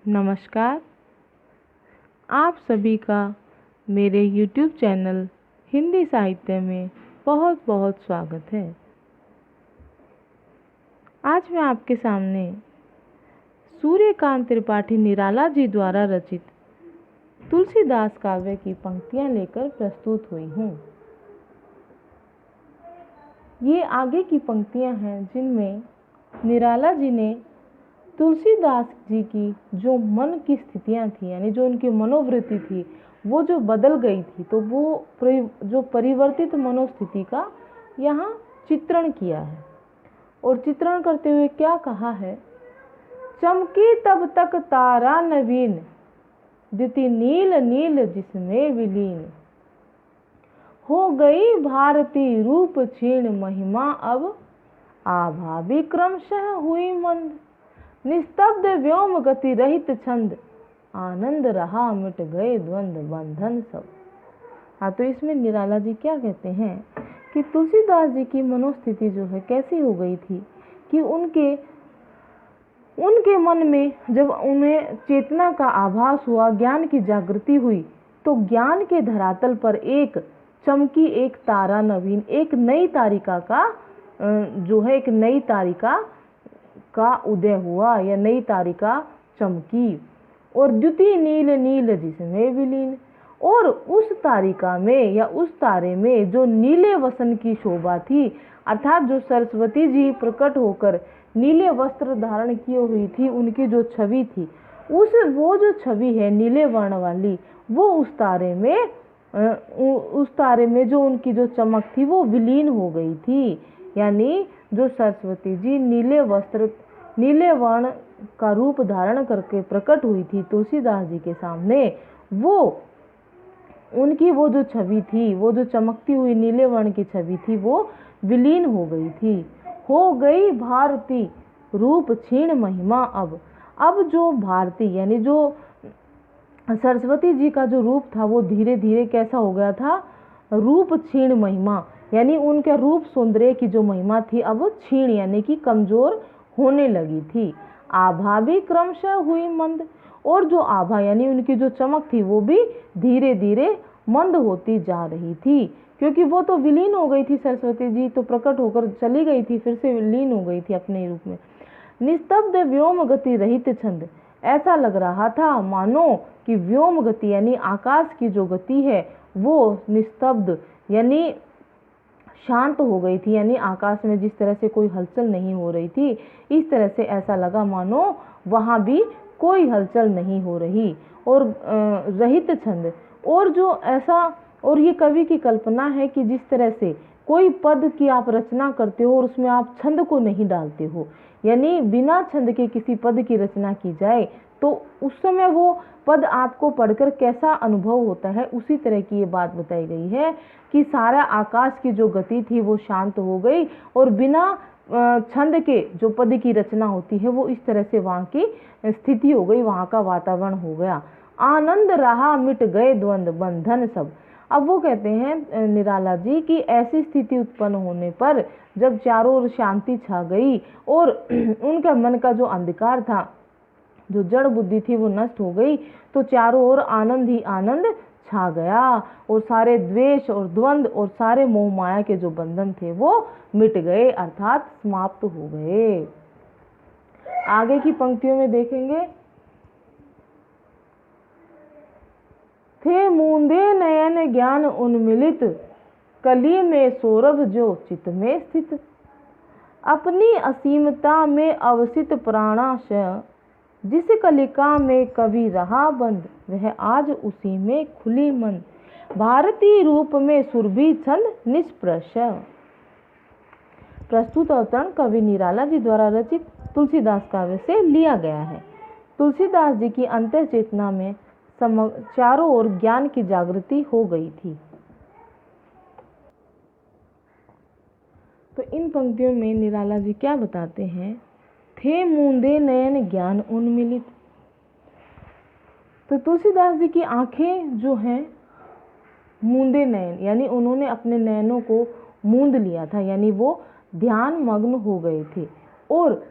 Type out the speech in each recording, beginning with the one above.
नमस्कार। आप सभी का मेरे YouTube चैनल हिंदी साहित्य में बहुत बहुत स्वागत है। आज मैं आपके सामने सूर्यकांत त्रिपाठी निराला जी द्वारा रचित तुलसीदास काव्य की पंक्तियां लेकर प्रस्तुत हुई हूँ। ये आगे की पंक्तियां हैं जिनमें निराला जी ने तुलसीदास जी की जो मन की स्थितियां थी, यानी जो उनकी मनोवृत्ति थी, वो जो बदल गई थी, तो वो जो परिवर्तित मनोस्थिति का यहाँ चित्रण किया है। और चित्रण करते हुए क्या कहा है? चमकी तब तक तारा नवीन, द्युति नील नील जिसमें विलीन, हो गई भारती रूप क्षीण महिमा अब, आभा भी क्रमशः हुई मंद, निस्तब्ध व्योम गति रहित छंद, आनंद रहा मिट गए द्वंद्व बंधन सब। हाँ, तो इसमें निराला जी क्या कहते हैं कि तुलसीदास जी की मनोस्थिति जो है कैसी हो गई थी कि उनके मन में जब उन्हें चेतना का आभास हुआ, ज्ञान की जागृति हुई, तो ज्ञान के धरातल पर एक चमकी एक तारा नवीन, एक नई तारिका का एक नई तारिका का उदय हुआ या नई तारिका चमकी, और द्युति नील नील जिसमें विलीन, और उस तारिका में या उस तारे में जो नीले वसन की शोभा थी, अर्थात जो सरस्वती जी प्रकट होकर नीले वस्त्र धारण किए हुई थी, उनकी जो छवि थी, वो जो छवि है नीले वर्ण वाली, वो उस तारे में जो उनकी जो चमक थी वो विलीन हो गई थी। यानी जो सरस्वती जी नीले वर्ण का रूप धारण करके प्रकट हुई थी तुलसीदास जी के सामने, वो उनकी वो जो छवि थी, वो जो चमकती हुई नीले वर्ण की छवि थी, वो विलीन हो गई थी। हो गई भारती रूप क्षीण महिमा अब जो भारती यानी जो सरस्वती जी का जो रूप था वो धीरे धीरे कैसा हो गया था? रूप क्षीण महिमा, यानी उनके रूप सौंदर्य की जो महिमा थी अब वो क्षीण यानी कि कमजोर होने लगी थी। आभा भी क्रमशः हुई मंद, और जो आभा यानी उनकी जो चमक थी वो भी धीरे धीरे मंद होती जा रही थी, क्योंकि वो तो विलीन हो गई थी। सरस्वती जी तो प्रकट होकर चली गई थी, फिर से विलीन हो गई थी अपने रूप में। निस्तब्ध व्योम गति रहित छंद, ऐसा लग रहा था मानो कि व्योम गति यानी आकाश की जो गति है वो निस्तब्ध यानी शांत हो गई थी, यानी आकाश में जिस तरह से कोई हलचल नहीं हो रही थी, इस तरह से ऐसा लगा मानो वहां भी कोई हलचल नहीं हो रही। और रहित छंद, और जो ऐसा, और ये कवि की कल्पना है कि जिस तरह से कोई पद की आप रचना करते हो और उसमें आप छंद को नहीं डालते हो, यानी बिना छंद के किसी पद की रचना की जाए तो उस समय वो पद आपको पढ़कर कैसा अनुभव होता है, उसी तरह की ये बात बताई गई है कि सारा आकाश की जो गति थी वो शांत हो गई, और बिना छंद के जो पद की रचना होती है वो इस तरह से वहाँ की स्थिति हो गई, वहाँ का वातावरण हो गया। आनंद रहा मिट गए द्वंद्व बंधन सब। अब वो कहते हैं निराला जी कि ऐसी स्थिति उत्पन्न होने पर जब चारों ओर शांति छा गई और उनका मन का जो अंधकार था, जो जड़ बुद्धि थी वो नष्ट हो गई, तो चारों ओर आनंद ही आनंद छा गया, और सारे द्वेष और द्वंद्व और सारे मोह माया के जो बंधन थे वो मिट गए, अर्थात समाप्त हो गए। आगे की पंक्तियों में देखेंगे, थे मूंदे नयन ज्ञान उन्मिलित, कली में सौरभ जो चित में स्थित, अपनी असीमता में अवसित प्राणाशय, जिस कलिका में कभी रहा बंद, वह आज उसी में खुली मंद, भारतीय रूप में सुरभि छंद निष्प्रश। प्रस्तुत अवतरण कवि निराला जी द्वारा रचित तुलसीदास काव्य से लिया गया है। तुलसीदास जी की अंतर चेतना में चारों ओर ज्ञान की जागृति हो गई थी। तो इन पंक्तियों में निराला जी क्या बताते हैं? थे मूंदे नयन ज्ञान उन्मिलित। तो तुलसीदास जी की आंखें जो हैं मूंदे नयन, यानी उन्होंने अपने नयनों को मूंद लिया था, यानी वो ध्यान मग्न हो गए थे, और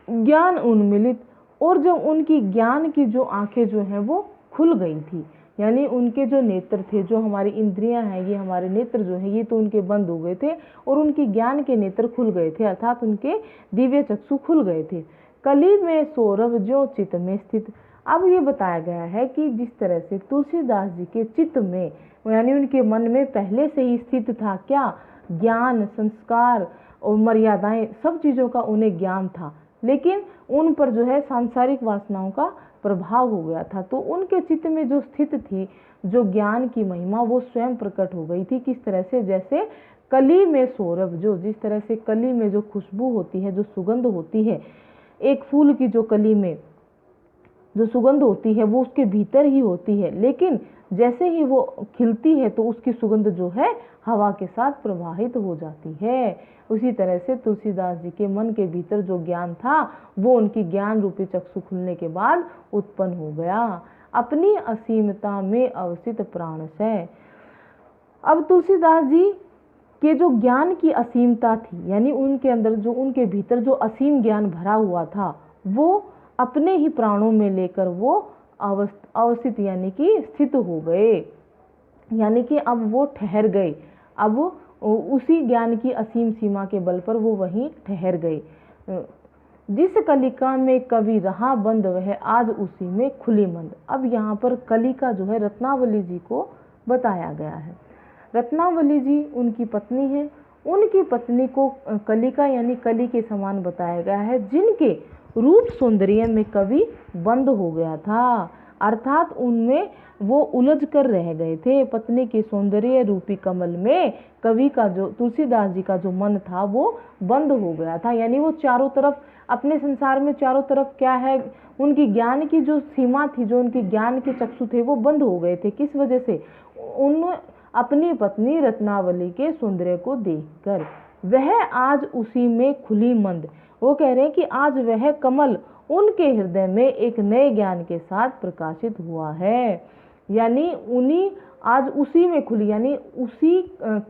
ज्ञान उन्मिलित और जब उनकी ज्ञान की जो आंखें जो हैं वो खुल गई थी, यानी उनके जो नेत्र थे, जो हमारी इंद्रियां हैं, ये हमारे नेत्र जो हैं ये तो उनके बंद हो गए थे और उनकी ज्ञान के नेत्र खुल गए थे, अर्थात उनके दिव्य चक्षु खुल गए थे। कली में सौरभ जो चित्त में स्थित। अब ये बताया गया है कि जिस तरह से तुलसीदास जी के चित्त में, यानी उनके मन में पहले से ही स्थित था क्या, ज्ञान, संस्कार और मर्यादाएं, सब चीज़ों का उन्हें ज्ञान था, लेकिन उन पर जो है सांसारिक वासनाओं का प्रभाव हो गया था। तो उनके चित्त में जो स्थित थी जो ज्ञान की महिमा, वो स्वयं प्रकट हो गई थी। किस तरह से, जैसे कली में सौरभ जो, जिस तरह से कली में जो खुशबू होती है, जो सुगंध होती है, एक फूल की जो कली में जो सुगंध होती है वो उसके भीतर ही होती है, लेकिन जैसे ही वो खिलती है तो उसकी सुगंध जो है हवा के साथ प्रवाहित हो जाती है। उसी तरह से तुलसीदास जी के मन के भीतर जो ज्ञान था वो उनकी ज्ञान रूपी चक्षु खुलने के बाद उत्पन्न हो गया। अपनी असीमता में अवस्थित प्राण से। अब तुलसीदास जी के जो ज्ञान की असीमता थी, यानी उनके अंदर जो, उनके भीतर जो असीम ज्ञान भरा हुआ था, वो अपने ही प्राणों में लेकर वो अवस्थित यानी कि स्थित हो गए, यानी कि अब वो ठहर गए। अब उसी ज्ञान की असीम सीमा के बल पर वो वहीं ठहर गए। जिस कलिका में कवि रहा बंद वह आज उसी में खुली मंद। अब यहाँ पर कलिका जो है रत्नावली जी को बताया गया है। रत्नावली जी उनकी पत्नी है, उनकी पत्नी को कलिका यानी कली के समान बताया गया है, जिनके रूप सौंदर्य में कवि बंद हो गया था, अर्थात उनमें वो उलझ कर रह गए थे। पत्नी के सौंदर्य रूपी कमल में कवि का जो, तुलसीदास जी का जो मन था वो बंद हो गया था, यानी वो चारों तरफ अपने संसार में चारों तरफ क्या है, उनकी ज्ञान की जो सीमा थी, जो उनके ज्ञान के चक्षु थे वो बंद हो गए थे। किस वजह से? उन अपनी पत्नी रत्नावली के सौंदर्य को देखकर। वह आज उसी में खुली मंद, वो कह रहे हैं कि आज वह कमल उनके हृदय में एक नए ज्ञान के साथ प्रकाशित हुआ है, यानी उन्हीं आज उसी में खुली, यानी उसी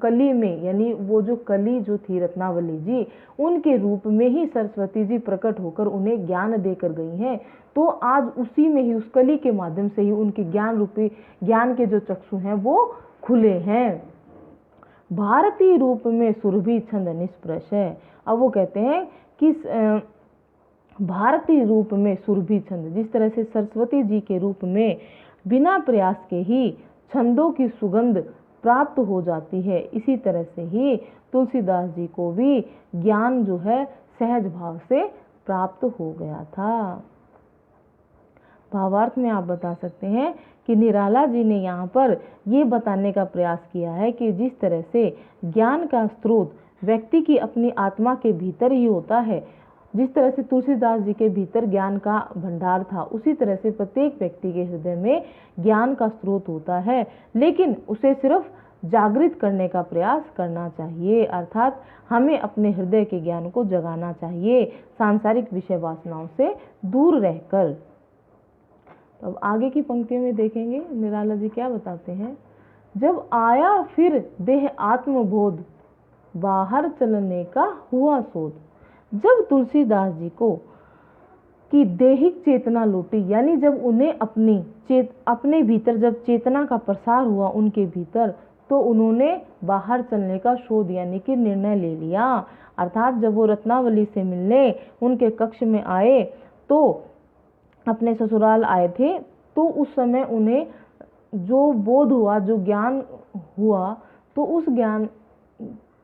कली में, यानी वो जो कली जो थी रत्नावली जी, उनके रूप में ही सरस्वती जी प्रकट होकर उन्हें ज्ञान देकर गई हैं। तो आज उसी में ही, उस कली के माध्यम से ही उनके ज्ञान रूपी, ज्ञान के जो चक्षु हैं वो खुले हैं। भारतीय रूप में सुरभि छंद निष्प्रश है। अब वो कहते हैं कि भारतीय रूप में सुरभि छंद, जिस तरह से सरस्वती जी के रूप में बिना प्रयास के ही छंदों की सुगंध प्राप्त हो जाती है, इसी तरह से ही तुलसीदास जी को भी ज्ञान जो है सहज भाव से प्राप्त हो गया था। भावार्थ में आप बता सकते हैं कि निराला जी ने यहाँ पर ये बताने का प्रयास किया है कि जिस तरह से ज्ञान का स्रोत व्यक्ति की अपनी आत्मा के भीतर ही होता है, जिस तरह से तुलसीदास जी के भीतर ज्ञान का भंडार था, उसी तरह से प्रत्येक व्यक्ति के हृदय में ज्ञान का स्रोत होता है, लेकिन उसे सिर्फ जागृत करने का प्रयास करना चाहिए, अर्थात हमें अपने हृदय के ज्ञान को जगाना चाहिए, सांसारिक विषय वासनाओं से दूर रहकर। अब आगे की पंक्तियों में देखेंगे निराला जी क्या बताते हैं। जब आया फिर देह आत्मबोध, बाहर चलने का हुआ शोध। जब तुलसीदास जी को की दैहिक चेतना लौटी, यानी जब उन्हें अपने भीतर जब चेतना का प्रसार हुआ उनके भीतर, तो उन्होंने बाहर चलने का शोध यानी कि निर्णय ले लिया, अर्थात जब वो रत्नावली से मिलने उनके कक्ष में आए, तो अपने ससुराल आए थे, तो उस समय उन्हें जो बोध हुआ, जो ज्ञान हुआ, तो उस ज्ञान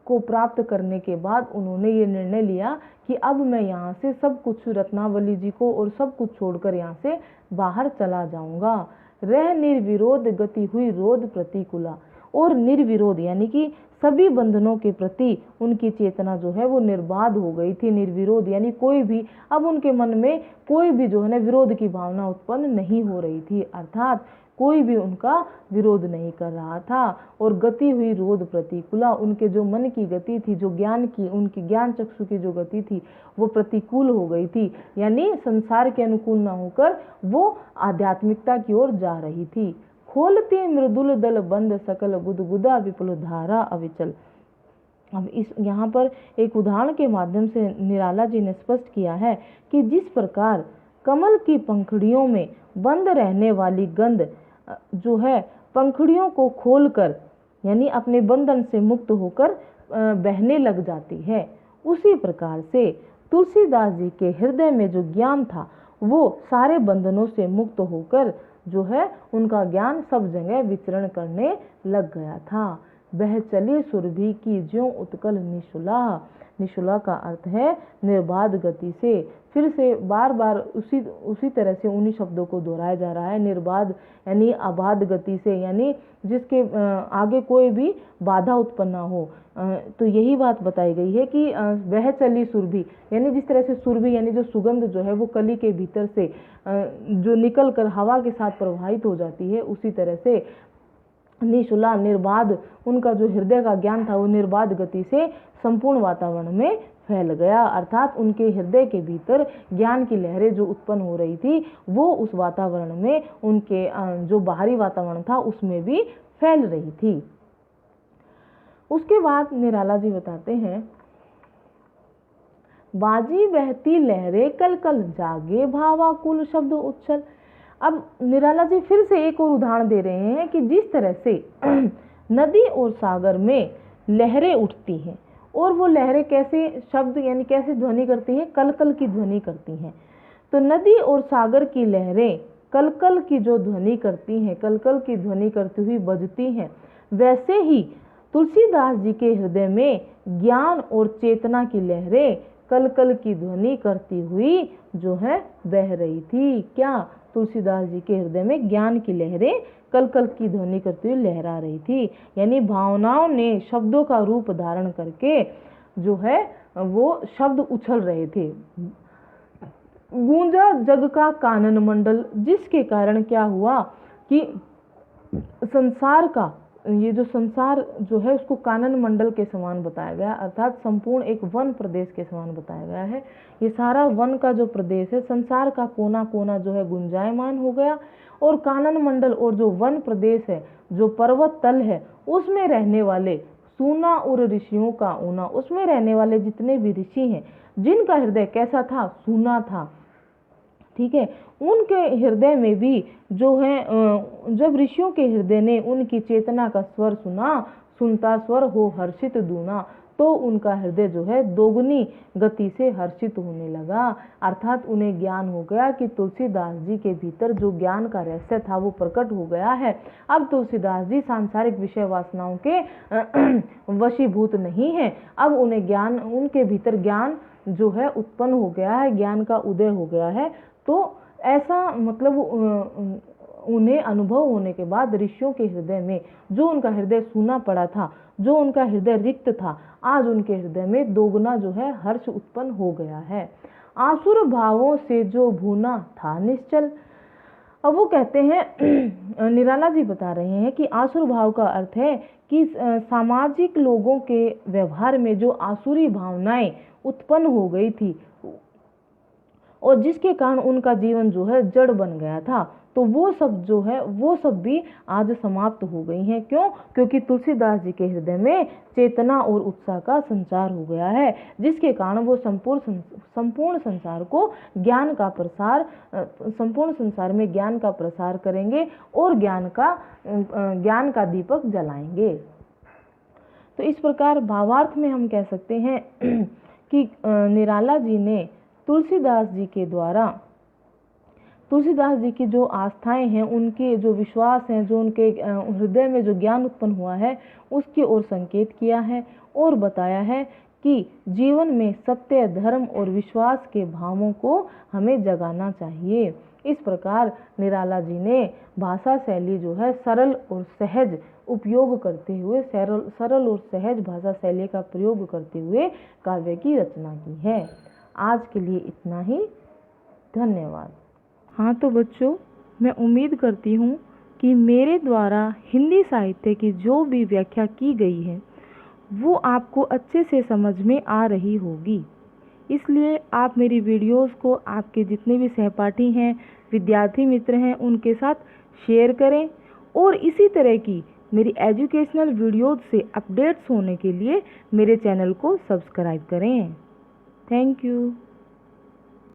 को प्राप्त करने के बाद उन्होंने ये निर्णय लिया कि अब मैं यहाँ से सब कुछ, रत्नावली जी को और सब कुछ छोड़कर यहाँ से बाहर चला जाऊंगा। रह निर्विरोध गति हुई रोध प्रतिकूला, और निर्विरोध यानी कि सभी बंधनों के प्रति उनकी चेतना जो है वो निर्बाध हो गई थी। निर्विरोध यानी कोई भी, अब उनके मन में कोई भी जो है ना विरोध की भावना उत्पन्न नहीं हो रही थी, अर्थात कोई भी उनका विरोध नहीं कर रहा था। और गति हुई रोध प्रतिकूला, उनके जो मन की गति थी, जो ज्ञान की, उनकी ज्ञान चक्षु की जो गति थी वो प्रतिकूल हो गई थी, यानी संसार के अनुकूल न होकर वो आध्यात्मिकता की ओर जा रही थी। खोलती मृदुल दल बंद सकल गुदगुदा विपुल धारा अविचल। अब इस यहाँ पर एक उदाहरण के माध्यम से निराला जी ने स्पष्ट किया है कि जिस प्रकार कमल की पंखुड़ियों में बंद रहने वाली गंध जो है पंखुड़ियों को खोलकर यानी अपने बंधन से मुक्त होकर बहने लग जाती है। उसी प्रकार से तुलसीदास जी के हृदय में जो ज्ञान था वो सारे बंधनों से मुक्त होकर जो है उनका ज्ञान सब जगह विचरण करने लग गया था। बह चली सुरभि की ज्यों उत्कल निशुला। निशुला का अर्थ है निर्बाध गति से। फिर से बार बार उसी तरह से उन्हीं शब्दों को दोहराया जा रहा है। निर्बाध यानी अबाध गति से, यानी जिसके आगे कोई भी बाधा उत्पन्न ना हो। तो यही बात बताई गई है कि वह चली सुरभि, यानी जिस तरह से सुरभि यानी जो सुगंध जो है वो कली के भीतर से जो निकल कर हवा के साथ प्रवाहित हो जाती है, उसी तरह से निशुला निर्बाध उनका जो हृदय का ज्ञान था वो निर्बाध गति से संपूर्ण वातावरण में फैल गया। अर्थात उनके हृदय के भीतर ज्ञान की लहरें जो उत्पन्न हो रही थी वो उस वातावरण में, उनके जो बाहरी वातावरण था उसमें भी फैल रही थी। उसके बाद निराला जी बताते हैं, बाजी बहती लहरें कल कल जागे भावाकुल शब्द उच्छल। अब निराला जी फिर से एक और उदाहरण दे रहे हैं कि जिस तरह से नदी और सागर में लहरें उठती हैं और वो लहरें कैसे शब्द यानी कैसे ध्वनि करती हैं, कल कल की ध्वनि करती हैं। तो नदी और सागर की लहरें कल कल की जो ध्वनि करती हैं, कल कल की ध्वनि करती हुई बजती हैं, वैसे ही तुलसीदास जी के हृदय में ज्ञान और चेतना की लहरें कल कल की ध्वनि करती हुई जो है बह रही थी। क्या? तुलसीदास जी के हृदय में ज्ञान की लहरें कल कल की ध्वनि करती हुई लहरा रही थी, यानी भावनाओं ने शब्दों का रूप धारण करके जो है वो शब्द उछल रहे थे। गूंजा जग का कानन मंडल, जिसके कारण क्या हुआ कि संसार का ये जो संसार जो है उसको कानन मंडल के समान बताया गया, अर्थात संपूर्ण एक वन प्रदेश के समान बताया गया है। ये सारा वन का जो प्रदेश है, संसार का कोना कोना जो है गुंजायमान हो गया, और कानन मंडल और जो वन प्रदेश है, जो पर्वत तल है, उसमें रहने वाले सूना और ऋषियों का ऊना, उसमें रहने वाले जितने भी ऋषि हैं जिनका हृदय कैसा था? सूना था। ठीक है, उनके हृदय में भी जो है जब ऋषियों के हृदय ने उनकी चेतना का स्वर सुना, सुनता स्वर हो हर्षित दूना, तो उनका हृदय जो है दोगुनी गति से हर्षित होने लगा। अर्थात उन्हें ज्ञान हो गया कि तुलसीदास जी के भीतर जो ज्ञान का रहस्य था वो प्रकट हो गया है। अब तुलसीदास जी सांसारिक विषय वासनाओं के वशीभूत नहीं है। अब उन्हें ज्ञान, उनके भीतर ज्ञान जो है उत्पन्न हो गया है, ज्ञान का उदय हो गया है। तो ऐसा मतलब उन्हें अनुभव होने के बाद ऋषियों के हृदय में जो उनका हृदय सूना पड़ा था, जो उनका हृदय रिक्त था, आज उनके हृदय में दोगुना जो है हर्ष उत्पन्न हो गया है। आसुर भावों से जो भूना था निश्चल। अब वो कहते हैं, निराला जी बता रहे हैं कि आसुर भाव का अर्थ है कि सामाजिक लोगों के व्यवहार में जो आसुरी भावनाएं उत्पन्न हो गई थी और जिसके कारण उनका जीवन जो है जड़ बन गया था, तो वो सब जो है वो सब भी आज समाप्त हो गई हैं। क्यों? क्योंकि तुलसीदास जी के हृदय में चेतना और उत्साह का संचार हो गया है, जिसके कारण वो संपूर्ण संसार को ज्ञान का प्रसार, संपूर्ण संसार में ज्ञान का प्रसार करेंगे और ज्ञान का दीपक जलाएंगे। तो इस प्रकार भावार्थ में हम कह सकते हैं कि निराला जी ने तुलसीदास जी के द्वारा, तुलसीदास जी की जो आस्थाएं हैं, उनके जो विश्वास हैं, जो उनके हृदय में जो ज्ञान उत्पन्न हुआ है उसकी ओर संकेत किया है और बताया है कि जीवन में सत्य, धर्म और विश्वास के भावों को हमें जगाना चाहिए। इस प्रकार निराला जी ने भाषा शैली जो है सरल और सहज उपयोग करते हुए, सरल और सहज भाषा शैली का प्रयोग करते हुए काव्य की रचना की है। आज के लिए इतना ही, धन्यवाद। हाँ तो बच्चों, मैं उम्मीद करती हूँ कि मेरे द्वारा हिंदी साहित्य की जो भी व्याख्या की गई है वो आपको अच्छे से समझ में आ रही होगी। इसलिए आप मेरी वीडियोस को आपके जितने भी सहपाठी हैं, विद्यार्थी मित्र हैं, उनके साथ शेयर करें और इसी तरह की मेरी एजुकेशनल वीडियोस से अपडेट्स होने के लिए मेरे चैनल को सब्सक्राइब करें। Thank you.